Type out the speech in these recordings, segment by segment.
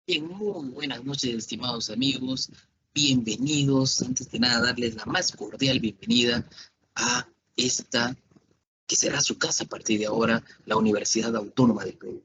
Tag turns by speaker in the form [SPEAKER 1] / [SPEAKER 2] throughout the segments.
[SPEAKER 1] Bien, muy buenas noches, estimados amigos. Bienvenidos. Antes de nada, darles la más cordial bienvenida a esta, que será su casa a partir de ahora, la Universidad Autónoma del Perú.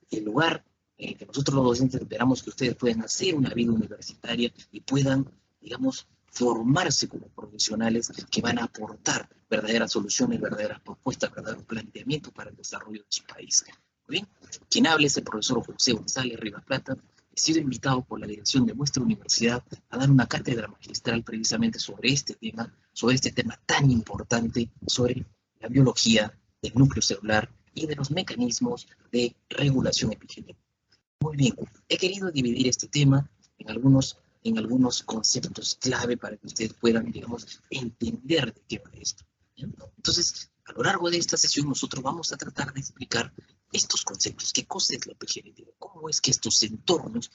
[SPEAKER 1] El lugar en el que nosotros los docentes esperamos que ustedes puedan hacer una vida universitaria y puedan, digamos, formarse como profesionales que van a aportar verdaderas soluciones, verdaderas propuestas, verdaderos planteamientos para el desarrollo de su país. Muy bien, quien habla es el profesor José González Rivas Plata. He sido invitado por la dirección de nuestra universidad a dar una cátedra magistral precisamente sobre este tema tan importante, sobre la biología del núcleo celular y de los mecanismos de regulación epigénica. Muy bien, he querido dividir este tema en algunos conceptos clave para que ustedes puedan, digamos, entender de qué va esto. ¿Bien? Entonces, a lo largo de esta sesión nosotros vamos a tratar de explicar estos conceptos, qué cosa es la epigenética, cómo es que estos entornos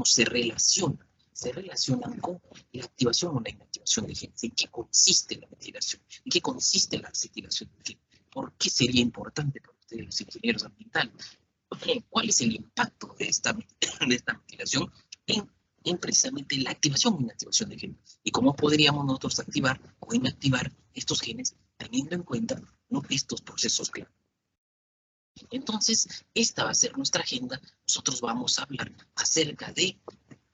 [SPEAKER 1] se relacionan con la activación o la inactivación de genes, en qué consiste la metilación, en qué consiste la acetilación de genes, por qué sería importante para ustedes los ingenieros ambientales. ¿Cuál es el impacto de esta metilación en precisamente la activación o inactivación de genes? ¿Y cómo podríamos nosotros activar o inactivar estos genes teniendo en cuenta, ¿no?, estos procesos clave? Entonces, esta va a ser nuestra agenda. Nosotros vamos a hablar acerca de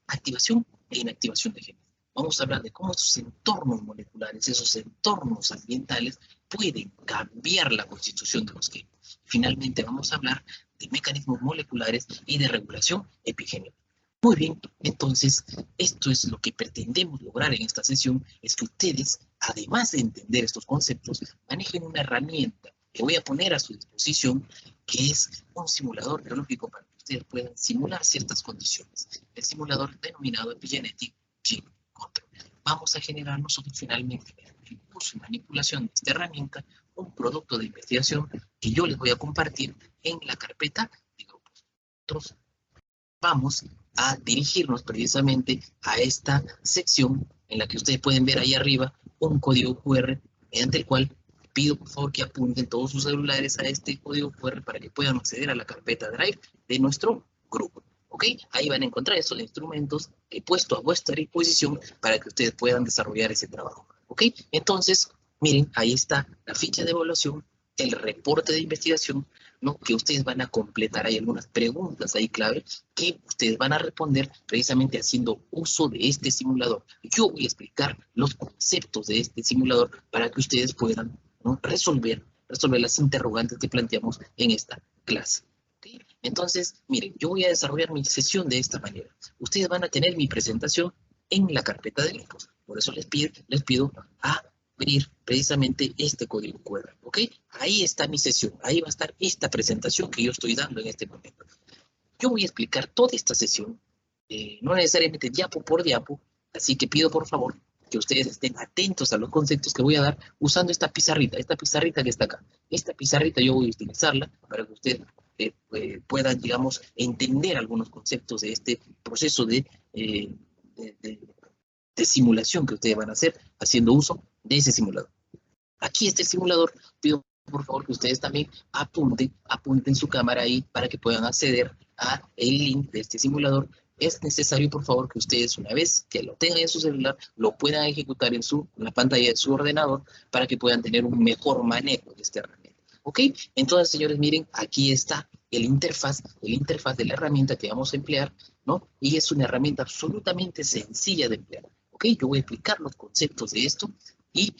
[SPEAKER 1] activación e inactivación de genes. Vamos a hablar de cómo esos entornos moleculares, esos entornos ambientales pueden cambiar la constitución de los genes. Finalmente vamos a hablar de mecanismos moleculares y de regulación epigénica. Muy bien, entonces esto es lo que pretendemos lograr en esta sesión, es que ustedes, además de entender estos conceptos, manejen una herramienta que voy a poner a su disposición, que es un simulador biológico para que ustedes puedan simular ciertas condiciones. El simulador denominado Epigenetic Gene Control. Vamos a generar nosotros finalmente, mediante el uso y manipulación de esta herramienta, un producto de investigación que yo les voy a compartir en la carpeta de grupos. Nosotros vamos a dirigirnos precisamente a esta sección en la que ustedes pueden ver ahí arriba un código QR mediante el cual pido por favor que apunten todos sus celulares a este código QR para que puedan acceder a la carpeta Drive de nuestro grupo. ¿Ok? Ahí van a encontrar esos instrumentos que he puesto a vuestra disposición para que ustedes puedan desarrollar ese trabajo. ¿Ok? Entonces, miren, ahí está la ficha de evaluación, el reporte de investigación, ¿no?, que ustedes van a completar. Hay algunas preguntas ahí clave que ustedes van a responder precisamente haciendo uso de este simulador. Yo voy a explicar los conceptos de este simulador para que ustedes puedan, ¿no?, resolver las interrogantes que planteamos en esta clase. ¿Okay? Entonces, miren, yo voy a desarrollar mi sesión de esta manera. Ustedes van a tener mi presentación en la carpeta de grupos. Por eso les pido abrir precisamente este código QR, ¿ok? Ahí está mi sesión, ahí va a estar esta presentación que yo estoy dando en este momento. Yo voy a explicar toda esta sesión, no necesariamente diapo por diapo, así que pido por favor que ustedes estén atentos a los conceptos que voy a dar usando esta pizarrita que está acá. Esta pizarrita yo voy a utilizarla para que ustedes puedan, digamos, entender algunos conceptos de este proceso de, de, de simulación que ustedes van a hacer haciendo uso de ese simulador. Aquí está el simulador. Pido por favor que ustedes también apunten su cámara ahí para que puedan acceder a el link de este simulador. Es necesario, por favor, que ustedes, una vez que lo tengan en su celular, lo puedan ejecutar en la pantalla de su ordenador para que puedan tener un mejor manejo de esta herramienta. ¿Ok? Entonces, señores, miren, aquí está el interfaz de la herramienta que vamos a emplear, ¿no? Y es una herramienta absolutamente sencilla de emplear. ¿Ok? Yo voy a explicar los conceptos de esto y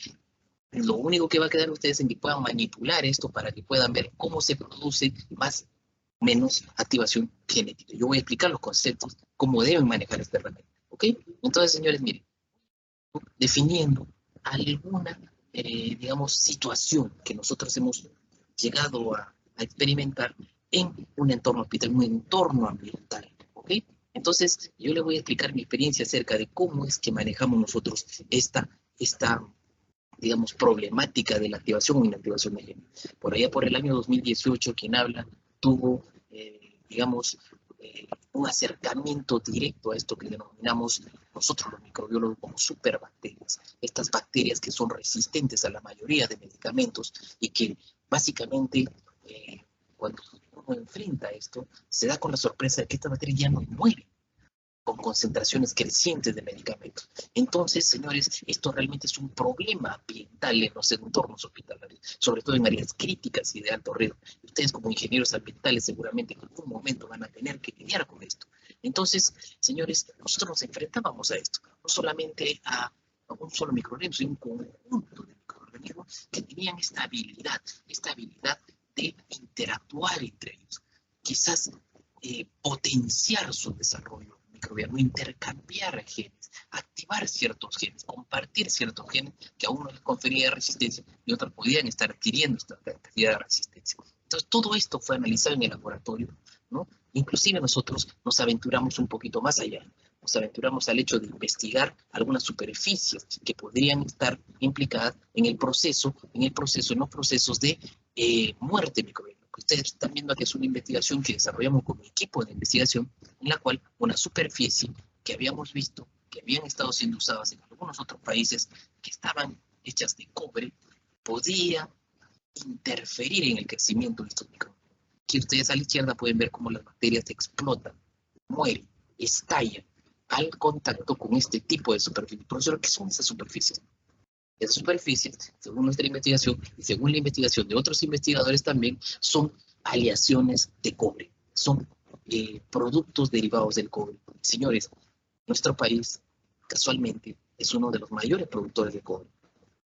[SPEAKER 1] lo único que va a quedar ustedes en que puedan manipular esto para que puedan ver cómo se produce más o menos activación genética. Yo voy a explicar los conceptos, cómo deben manejar esta herramienta. ¿Ok? Entonces, señores, miren, definiendo alguna, digamos, situación que nosotros hemos llegado a experimentar en un entorno hospital, un entorno ambiental. ¿Ok? Entonces, yo les voy a explicar mi experiencia acerca de cómo es que manejamos nosotros esta digamos, problemática de la activación o inactivación de genes. Por allá por el año 2018, quien habla tuvo, digamos, un acercamiento directo a esto que denominamos nosotros los microbiólogos como superbacterias. Estas bacterias que son resistentes a la mayoría de medicamentos y que básicamente cuando uno enfrenta esto, se da con la sorpresa de que esta bacteria ya no muere con concentraciones crecientes de medicamentos. Entonces, señores, esto realmente es un problema ambiental en los entornos hospitalarios, sobre todo en áreas críticas y de alto riesgo. Ustedes como ingenieros ambientales seguramente en algún momento van a tener que lidiar con esto. Entonces, señores, nosotros nos enfrentábamos a esto, no solamente a un solo microorganismo, sino un conjunto de microorganismos que tenían esta habilidad de interactuar entre ellos. Quizás potenciar su desarrollo microbiano, intercambiar genes, activar ciertos genes, compartir ciertos genes que a uno les confería resistencia y otros podían estar adquiriendo esta cantidad de resistencia. Entonces, todo esto fue analizado en el laboratorio, ¿no? Inclusive nosotros nos aventuramos un poquito más allá, nos aventuramos al hecho de investigar algunas superficies que podrían estar implicadas en el proceso, en los procesos de muerte microbiana. Ustedes están viendo que es una investigación que desarrollamos con mi equipo de investigación, en la cual una superficie que habíamos visto, que habían estado siendo usadas en algunos otros países, que estaban hechas de cobre, podía interferir en el crecimiento de estos microbios. Aquí ustedes a la izquierda pueden ver cómo las bacterias explotan, mueren, estallan al contacto con este tipo de superficies. Profesor, ¿qué son esas superficies? Esas superficies, según nuestra investigación y según la investigación de otros investigadores también, son aleaciones de cobre, son productos derivados del cobre. Señores, nuestro país casualmente es uno de los mayores productores de cobre.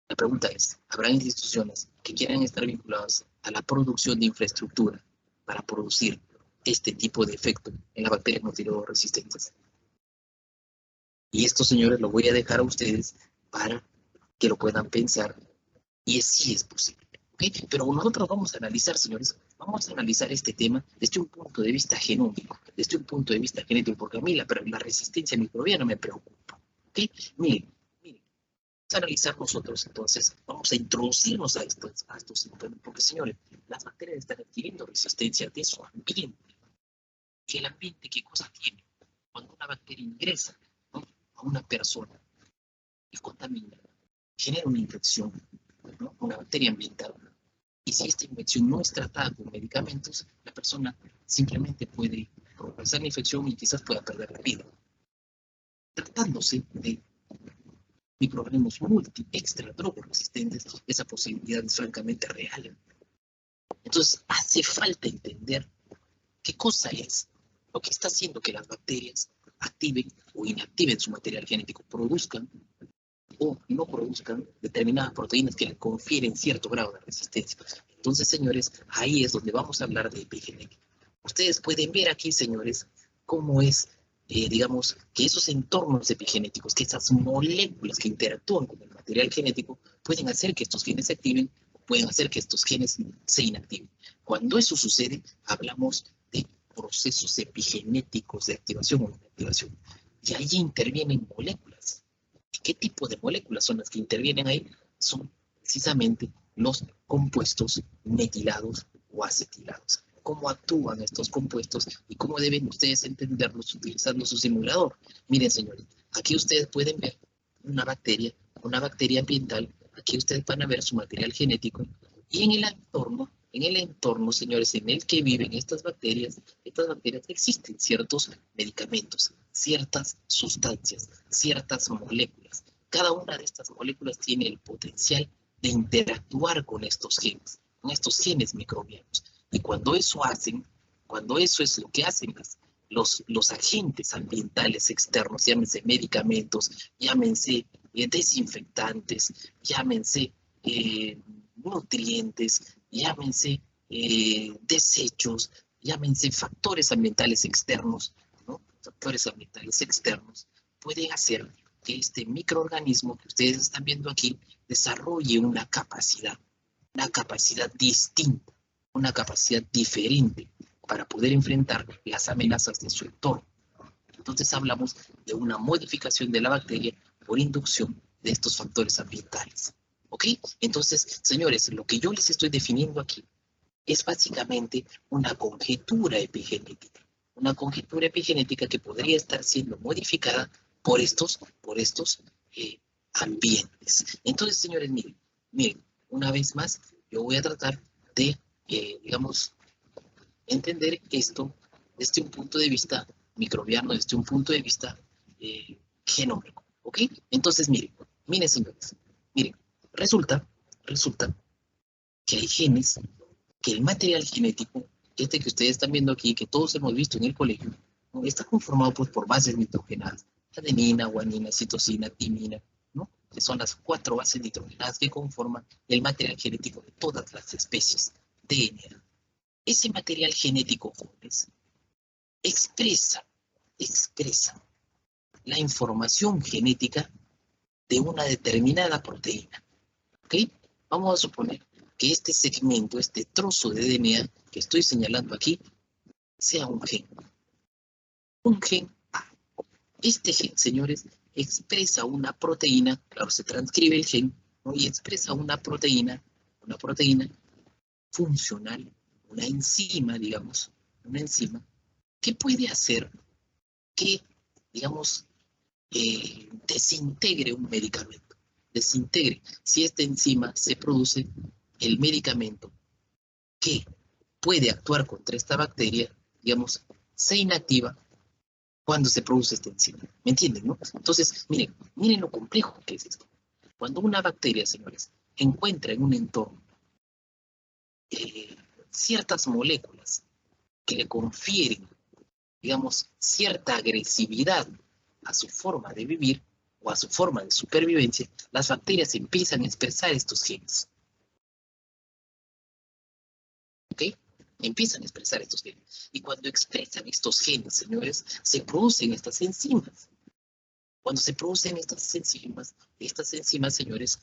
[SPEAKER 1] La pregunta es, ¿habrá instituciones que quieran estar vinculadas a la producción de infraestructura para producir este tipo de efecto en las bacterias multiresistentes? Y esto, señores, lo voy a dejar a ustedes para que lo puedan pensar, y sí es posible. ¿Okay? Pero nosotros vamos a analizar, señores, vamos a analizar este tema desde un punto de vista genómico, desde un punto de vista genético, porque a mí la resistencia microbiana me preocupa. ¿Okay? Miren, vamos a analizar nosotros, entonces, vamos a introducirnos a estos síntomas, porque, señores, las bacterias están adquiriendo resistencia de su ambiente. ¿Y el ambiente qué cosa tiene? Cuando una bacteria ingresa, ¿no?, a una persona y contamina, genera una infección, ¿no?, una bacteria ambiental. Y si esta infección no es tratada con medicamentos, la persona simplemente puede progresar la infección y quizás pueda perder la vida. Tratándose de microorganismos extra drogoresistentes, esa posibilidad es francamente real. Entonces, hace falta entender qué cosa es lo que está haciendo que las bacterias activen o inactiven su material genético, produzcan o no produzcan determinadas proteínas que le confieren cierto grado de resistencia. Entonces, señores, ahí es donde vamos a hablar de epigenética. Ustedes pueden ver aquí, señores, cómo es, digamos, que esos entornos epigenéticos, que esas moléculas que interactúan con el material genético, pueden hacer que estos genes se activen, pueden hacer que estos genes se inactiven. Cuando eso sucede, hablamos de procesos epigenéticos de activación o inactivación. Y allí intervienen moléculas. ¿Qué tipo de moléculas son las que intervienen ahí? Son precisamente los compuestos metilados o acetilados. ¿Cómo actúan estos compuestos y cómo deben ustedes entenderlos utilizando su simulador? Miren, señores, aquí ustedes pueden ver una bacteria ambiental. Aquí ustedes van a ver su material genético y en el entorno, señores, en el que viven estas bacterias existen ciertos medicamentos, ciertas sustancias, ciertas moléculas. Cada una de estas moléculas tiene el potencial de interactuar con estos genes microbianos. Y cuando eso es lo que hacen los agentes ambientales externos, llámense medicamentos, llámense desinfectantes, llámense nutrientes, llámense desechos, llámense factores ambientales externos, ¿no? Factores ambientales externos pueden hacer que este microorganismo que ustedes están viendo aquí desarrolle una capacidad distinta, una capacidad diferente para poder enfrentar las amenazas de su entorno. Entonces hablamos de una modificación de la bacteria por inducción de estos factores ambientales. ¿Ok? Entonces, señores, lo que yo les estoy definiendo aquí es básicamente una conjetura epigenética. Una conjetura epigenética que podría estar siendo modificada por estos ambientes. Entonces, señores, miren, una vez más, yo voy a tratar de, digamos, entender esto desde un punto de vista microbiano, desde un punto de vista genómico, ¿ok? Entonces, miren señores, miren, resulta que hay genes, que el material genético, este que ustedes están viendo aquí, que todos hemos visto en el colegio, ¿no? Está conformado pues, por bases nitrogenadas, adenina, guanina, citosina, timina, ¿no? Que son las 4 bases nitrogenadas que conforman el material genético de todas las especies, DNA. Ese material genético, jóvenes, expresa la información genética de una determinada proteína, ¿ok? Vamos a suponer que este segmento, este trozo de DNA que estoy señalando aquí, sea un gen. Un gen A. Este gen, señores, expresa una proteína, claro, se transcribe el gen, ¿no? Y expresa una proteína funcional, una enzima, digamos, una enzima, que puede hacer que, digamos, desintegre un medicamento. Desintegre. Si esta enzima se produce, el medicamento que puede actuar contra esta bacteria, digamos, se inactiva cuando se produce esta enzima. ¿Me entienden, no? Entonces, miren lo complejo que es esto. Cuando una bacteria, señores, encuentra en un entorno ciertas moléculas que le confieren, digamos, cierta agresividad a su forma de vivir o a su forma de supervivencia, las bacterias empiezan a expresar estos genes. ¿Ok? Empiezan a expresar estos genes. Y cuando expresan estos genes, señores, se producen estas enzimas. Cuando se producen estas enzimas, señores,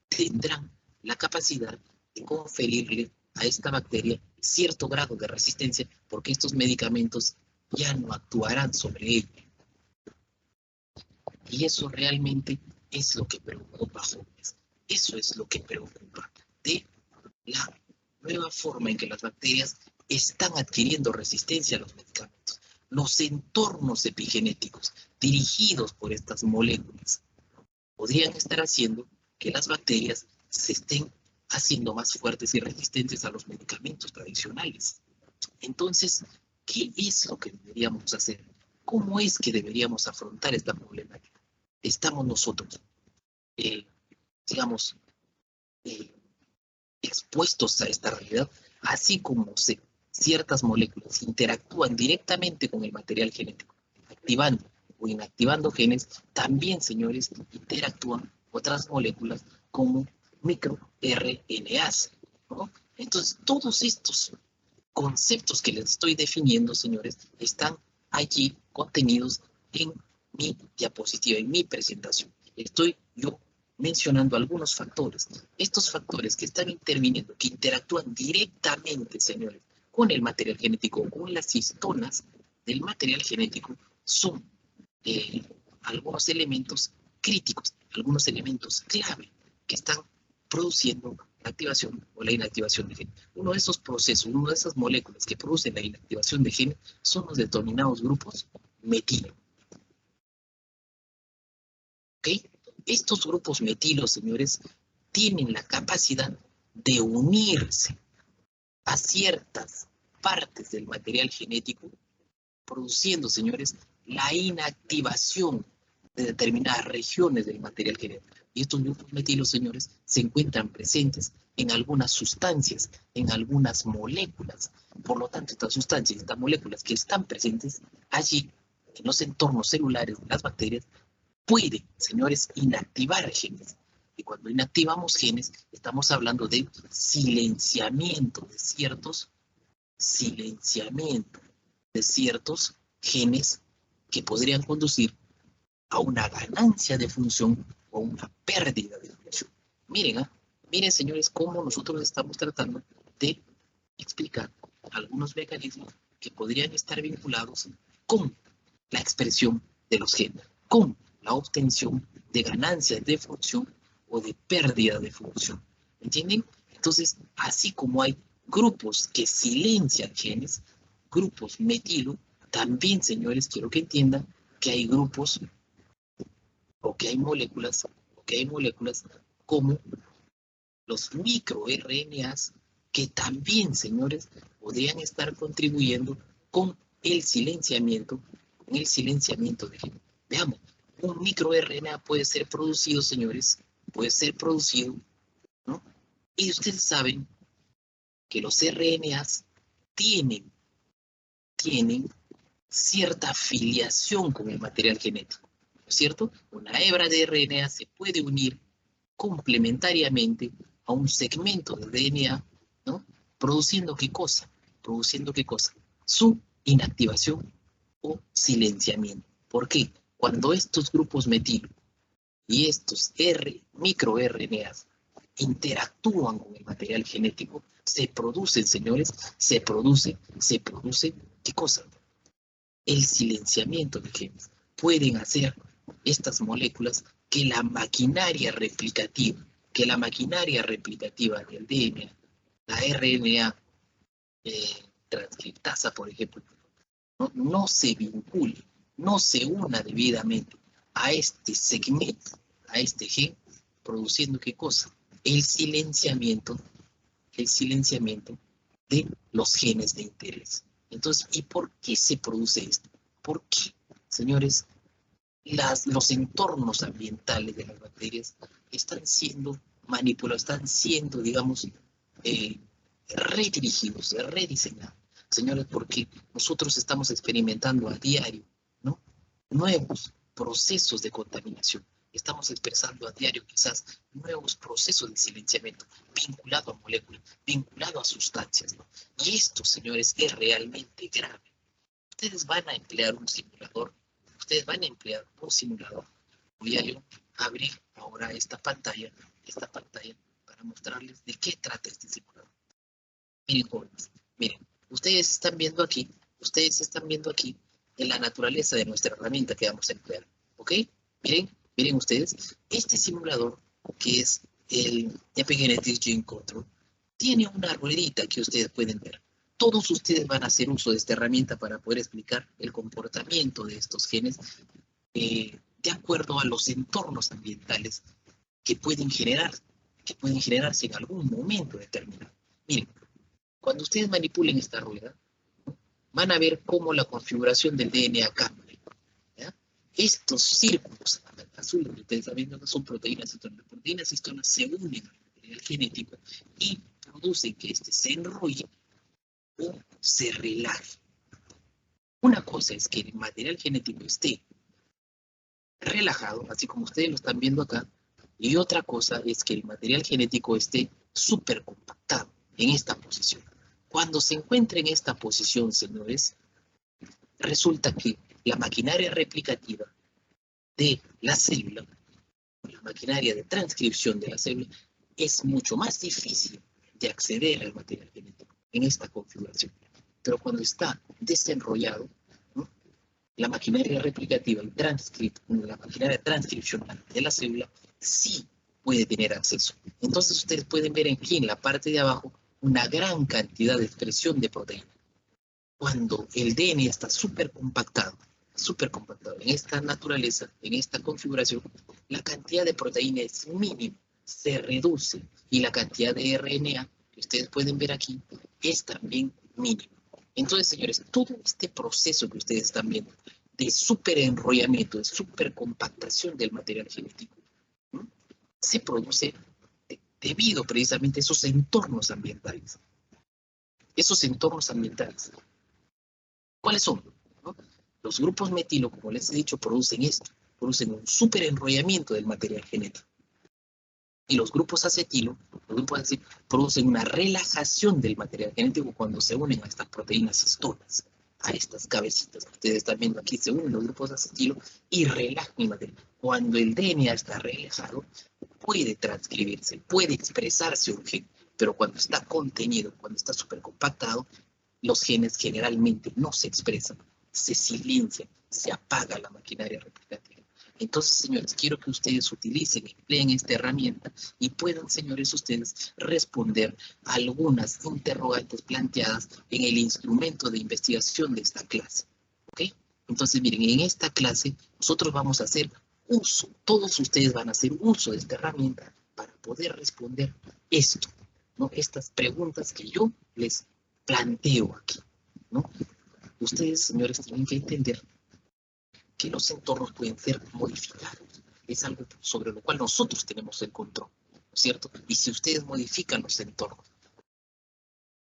[SPEAKER 1] tendrán la capacidad de conferirle a esta bacteria cierto grado de resistencia porque estos medicamentos ya no actuarán sobre ella. Y eso realmente es lo que preocupa, jóvenes. Eso es lo que preocupa de la nueva forma en que las bacterias están adquiriendo resistencia a los medicamentos. Los entornos epigenéticos dirigidos por estas moléculas podrían estar haciendo que las bacterias se estén haciendo más fuertes y resistentes a los medicamentos tradicionales. Entonces, ¿qué es lo que deberíamos hacer? ¿Cómo es que deberíamos afrontar esta problemática? Estamos nosotros, digamos, expuestos a esta realidad, así como ciertas moléculas interactúan directamente con el material genético, activando o inactivando genes, también, señores, interactúan otras moléculas como microRNAs, ¿no? Entonces, todos estos conceptos que les estoy definiendo, señores, están allí contenidos en mi diapositiva, en mi presentación. Estoy yo mencionando algunos factores. Estos factores que están interviniendo, que interactúan directamente, señores, con el material genético, con las histonas del material genético, son algunos elementos críticos, algunos elementos clave que están produciendo la activación o la inactivación de genes. Uno de esos procesos, una de esas moléculas que producen la inactivación de genes son los denominados grupos metilo. ¿Ok? Estos grupos metilos, señores, tienen la capacidad de unirse a ciertas partes del material genético, produciendo, señores, la inactivación de determinadas regiones del material genético. Y estos grupos metilos, señores, se encuentran presentes en algunas sustancias, en algunas moléculas. Por lo tanto, estas sustancias, estas moléculas que están presentes allí, en los entornos celulares de las bacterias, pueden, señores, inactivar genes. Y cuando inactivamos genes, estamos hablando de silenciamiento de ciertos genes que podrían conducir a una ganancia de función o una pérdida de función. Miren, señores, cómo nosotros estamos tratando de explicar algunos mecanismos que podrían estar vinculados con la expresión de los genes, con la obtención de ganancias de función o de pérdida de función. ¿Entienden? Entonces, así como hay grupos que silencian genes, grupos metilo, también, señores, quiero que entiendan que hay grupos o que hay moléculas como los microRNAs que también, señores, podrían estar contribuyendo con el silenciamiento de genes. Veamos, un microRNA puede ser producido, señores, puede ser producido, ¿no? Y ustedes saben que los RNAs tienen cierta afiliación con el material genético, ¿no es cierto? Una hebra de RNA se puede unir complementariamente a un segmento de DNA, ¿no? ¿Produciendo qué cosa? ¿Produciendo qué cosa? Su inactivación o silenciamiento. ¿Por qué? Cuando estos grupos metilo y estos microRNAs interactúan con el material genético, se producen, señores, se produce, ¿qué cosa? El silenciamiento de genes. Pueden hacer estas moléculas que la maquinaria replicativa del DNA, la RNA transcriptasa, por ejemplo, no se vincule, no se una debidamente a este segmento, a este gen, produciendo ¿qué cosa? El silenciamiento de los genes de interés. Entonces, ¿y por qué se produce esto? ¿Por qué, señores, los entornos ambientales de las bacterias están siendo manipulados, están siendo, digamos, redirigidos, rediseñados? Señores, porque nosotros estamos experimentando a diario, ¿no? Nuevos procesos de contaminación. Estamos expresando a diario quizás nuevos procesos de silenciamiento vinculado a moléculas, vinculado a sustancias, ¿no? Y esto, señores, es realmente grave. Ustedes van a emplear un simulador. Voy a yo abrir ahora esta pantalla para mostrarles de qué trata este simulador. Miren, jóvenes, miren, ustedes están viendo aquí en la naturaleza de nuestra herramienta que vamos a emplear, ¿ok? Miren ustedes, este simulador, que es el Epigenetics Gene Control, tiene una ruedita que ustedes pueden ver. Todos ustedes van a hacer uso de esta herramienta para poder explicar el comportamiento de estos genes de acuerdo a los entornos ambientales que pueden generarse en algún momento determinado. Miren, cuando ustedes manipulen esta rueda, van a ver cómo la configuración del DNA cambia, ¿ya? Estos círculos azules que ustedes están viendo no son proteínas histonas. Las proteínas histonas se unen al material genético y producen que este se enrolle o se relaje. Una cosa es que el material genético esté relajado, así como ustedes lo están viendo acá, y otra cosa es que el material genético esté súper compactado en esta posición. Cuando se encuentra en esta posición, señores, resulta que la maquinaria replicativa de la célula, la maquinaria de transcripción de la célula, es mucho más difícil de acceder al material genético en esta configuración. Pero cuando está desenrollado, ¿no?, la maquinaria replicativa y la maquinaria transcripcional de la célula sí puede tener acceso. Entonces ustedes pueden ver aquí en la parte de abajo una gran cantidad de expresión de proteína. Cuando el DNA está súper compactado en esta naturaleza, en esta configuración, la cantidad de proteína es mínima, se reduce, y la cantidad de RNA que ustedes pueden ver aquí es también mínima. Entonces, señores, todo este proceso que ustedes están viendo de superenrollamiento, de supercompactación del material genético, ¿no?, se produce debido precisamente a esos entornos ambientales. Esos entornos ambientales, ¿cuáles son? ¿No? Los grupos metilo, como les he dicho, producen esto, producen un superenrollamiento del material genético. Y los grupos acetilo, producen una relajación del material genético cuando se unen a estas proteínas histonas, a estas cabecitas que ustedes están viendo aquí. Se unen los grupos acetilo y relajan el material. Cuando el DNA está relajado, puede transcribirse, puede expresarse un gen, pero cuando está contenido, cuando está supercompactado, los genes generalmente no se expresan, se silencian, se apaga la maquinaria replicativa. Entonces, señores, quiero que ustedes empleen esta herramienta y puedan, señores, ustedes responder a algunas interrogantes planteadas en el instrumento de investigación de esta clase. ¿Ok? Entonces, miren, en esta clase nosotros vamos a hacer uso, todos ustedes van a hacer uso de esta herramienta para poder responder esto. ¿no? Estas preguntas que yo les planteo aquí, ¿no? Ustedes, señores, tienen que entender que los entornos pueden ser modificados. Es algo sobre lo cual nosotros tenemos el control, ¿no es cierto? Y si ustedes modifican los entornos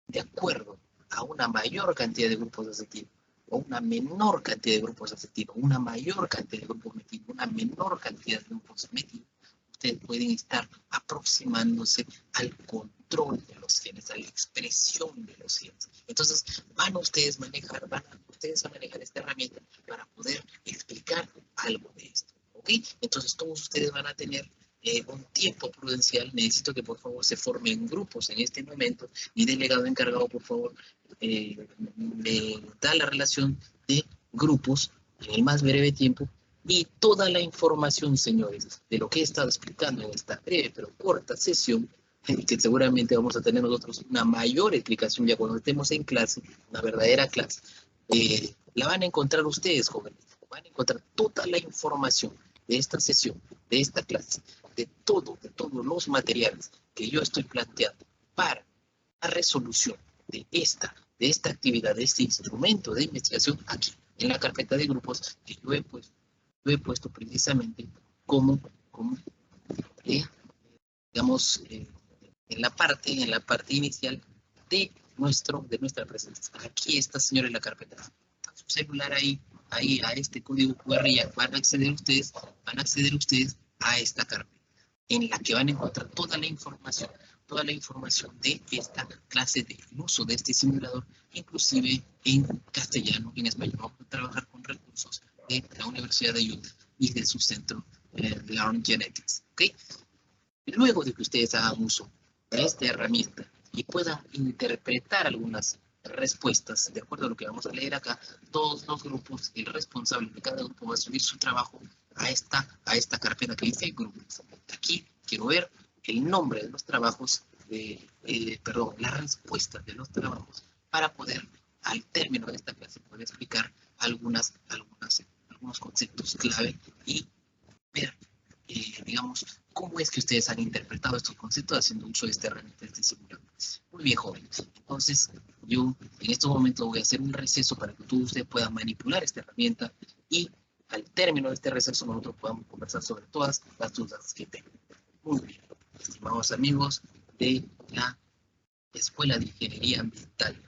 [SPEAKER 1] de acuerdo a una mayor cantidad de grupos de acetilo, o una menor cantidad de grupos de acetilo, una mayor cantidad de grupos metilo, una menor cantidad de grupos metilo, ustedes pueden estar aproximándose al control de los genes, a la expresión de los genes. Entonces, ustedes a manejar esta herramienta para poder explicar algo de esto, ¿ok? Entonces, todos ustedes van a tener un tiempo prudencial. Necesito que por favor se formen grupos en este momento y delegado encargado, por favor, me da la relación de grupos en el más breve tiempo y toda la información, señores, de lo que he estado explicando en esta breve pero corta sesión, que seguramente vamos a tener nosotros una mayor explicación ya cuando estemos en clase, una verdadera clase, la van a encontrar ustedes, jóvenes. Van a encontrar toda la información de esta sesión, de esta clase, de todos los materiales que yo estoy planteando para la resolución de esta actividad, de este instrumento de investigación aquí, en la carpeta de grupos que yo he puesto precisamente como digamos, en la parte inicial de nuestra presentación. Aquí está, señores, la carpeta. Su celular ahí a este código QR, ya van a acceder ustedes a esta carpeta, en la que van a encontrar toda la información de esta clase, del uso de este simulador, inclusive en castellano y en español. Vamos a trabajar con recursos de la Universidad de Utah y de su centro Learn Genetics, ¿ok? Luego de que ustedes hagan uso de esta herramienta y puedan interpretar algunas respuestas, de acuerdo a lo que vamos a leer acá, todos los grupos, el responsable de cada grupo va a subir su trabajo a esta carpeta que dice grupos. Aquí quiero ver el nombre de los trabajos, las respuestas de los trabajos, para poder, al término de esta clase, poder explicar algunos conceptos clave y ver, digamos, cómo es que ustedes han interpretado estos conceptos haciendo uso de esta herramienta, de este simulador. Muy bien, jóvenes. Entonces, yo en estos momentos voy a hacer un receso para que todos ustedes puedan manipular esta herramienta y al término de este receso nosotros podamos conversar sobre todas las dudas que tengan. Muy bien, estimados amigos de la Escuela de Ingeniería Ambiental.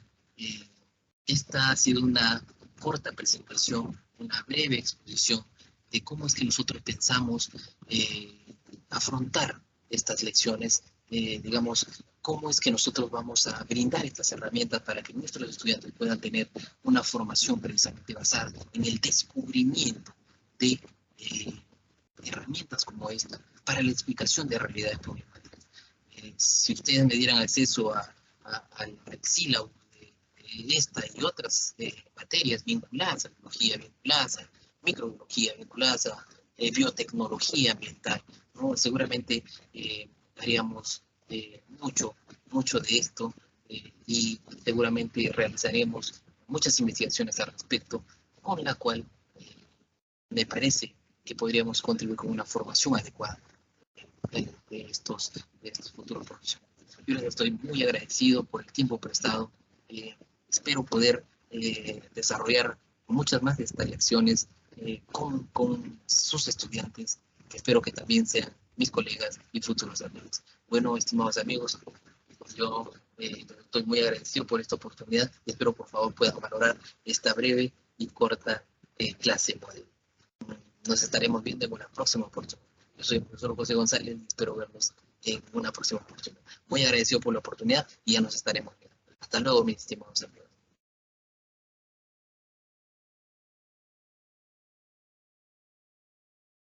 [SPEAKER 1] Esta ha sido una corta presentación, una breve exposición de cómo es que nosotros pensamos afrontar estas lecciones, digamos, cómo es que nosotros vamos a brindar estas herramientas para que nuestros estudiantes puedan tener una formación precisamente basada en el descubrimiento de herramientas como esta para la explicación de realidades problemáticas. Si ustedes me dieran acceso al sílabo de esta y otras materias vinculadas a biología, vinculadas a microbiología, vinculadas a biotecnología ambiental, ¿no? Seguramente haríamos mucho de esto y seguramente realizaremos muchas investigaciones al respecto, con la cual me parece que podríamos contribuir con una formación adecuada de estos futuros profesionales. Yo les estoy muy agradecido por el tiempo prestado. Espero poder desarrollar muchas más de estas lecciones con sus estudiantes, que espero que también sean mis colegas y futuros amigos. Bueno, estimados amigos, yo estoy muy agradecido por esta oportunidad y espero por favor puedan valorar esta breve y corta clase modelo. Nos estaremos viendo en una próxima oportunidad. Yo soy el profesor José González y espero vernos en una próxima oportunidad. Muy agradecido por la oportunidad y ya nos estaremos viendo. Hasta luego, mis estimados amigos.